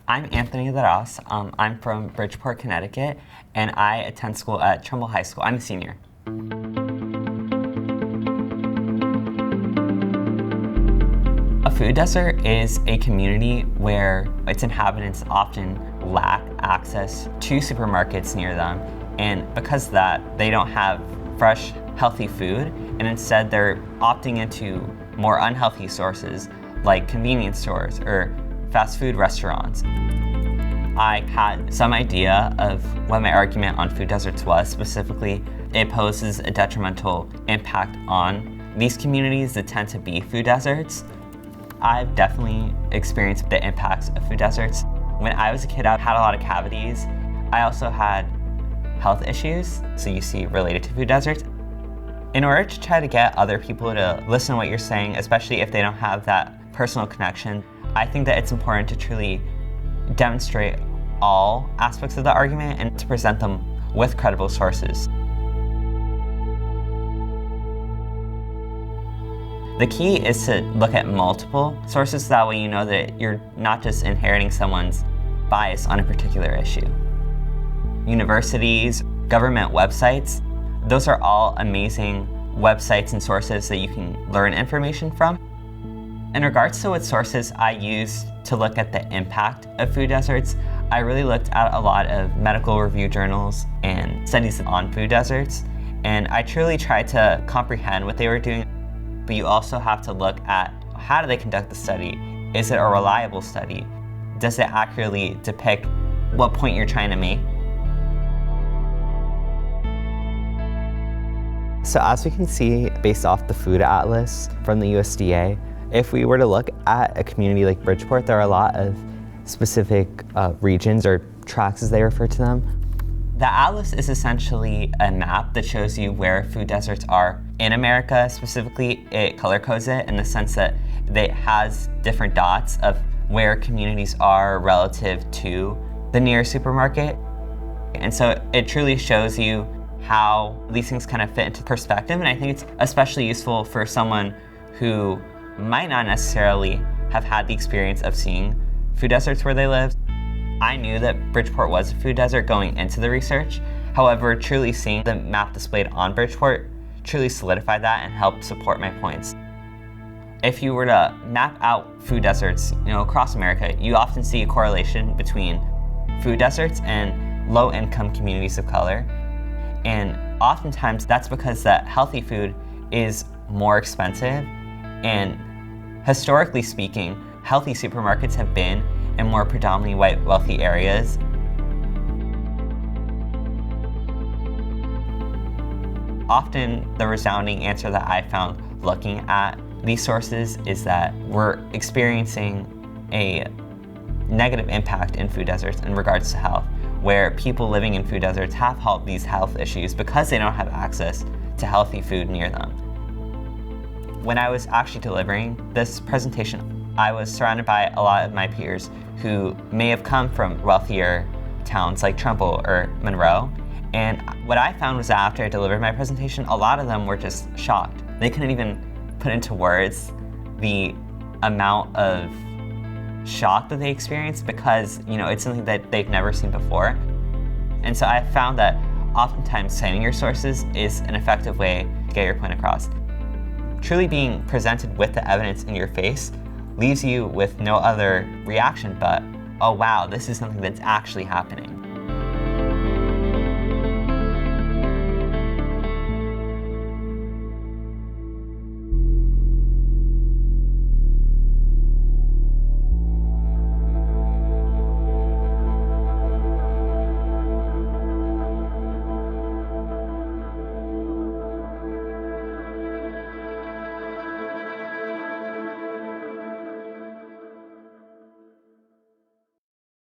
I'm Anthony Laras. I'm from Bridgeport, Connecticut, and I attend school at Trumbull High School. I'm a senior. A food desert is a community where its inhabitants often lack access to supermarkets near them, and because of that, they don't have fresh, healthy food, and instead they're opting into more unhealthy sources like convenience stores or fast food restaurants. I had some idea of what my argument on food deserts was. Specifically, it poses a detrimental impact on these communities that tend to be food deserts. I've definitely experienced the impacts of food deserts. When I was a kid, I had a lot of cavities. I also had health issues, so you see, related to food deserts. In order to try to get other people to listen to what you're saying, especially if they don't have that personal connection, I think that it's important to truly demonstrate all aspects of the argument and to present them with credible sources. The key is to look at multiple sources, that way you know that you're not just inheriting someone's bias on a particular issue. Universities, government websites, those are all amazing websites and sources that you can learn information from. In regards to what sources I used to look at the impact of food deserts, I really looked at a lot of medical review journals and studies on food deserts, and I truly tried to comprehend what they were doing. But you also have to look at, how do they conduct the study? Is it a reliable study? Does it accurately depict what point you're trying to make? So as we can see, based off the food atlas from the USDA, if we were to look at a community like Bridgeport, there are a lot of specific regions or tracts, as they refer to them. The atlas is essentially a map that shows you where food deserts are in America. Specifically, it color codes it in the sense that it has different dots of where communities are relative to the nearest supermarket. And so it truly shows you how these things kind of fit into perspective. And I think it's especially useful for someone who might not necessarily have had the experience of seeing food deserts where they live. I knew that Bridgeport was a food desert going into the research. However, truly seeing the map displayed on Bridgeport truly solidified that and helped support my points. If you were to map out food deserts, across America, you often see a correlation between food deserts and low-income communities of color. And oftentimes that's because that healthy food is more expensive, and historically speaking, healthy supermarkets have been in more predominantly white, wealthy areas. Often the resounding answer that I found looking at these sources is that we're experiencing a negative impact in food deserts in regards to health, where people living in food deserts have these health issues because they don't have access to healthy food near them. When I was actually delivering this presentation, I was surrounded by a lot of my peers who may have come from wealthier towns like Trumbull or Monroe. And what I found was that after I delivered my presentation, a lot of them were just shocked. They couldn't even put into words the amount of shock that they experienced because, it's something that they've never seen before. And so I found that oftentimes citing your sources is an effective way to get your point across. Truly being presented with the evidence in your face leaves you with no other reaction but, oh wow, this is something that's actually happening.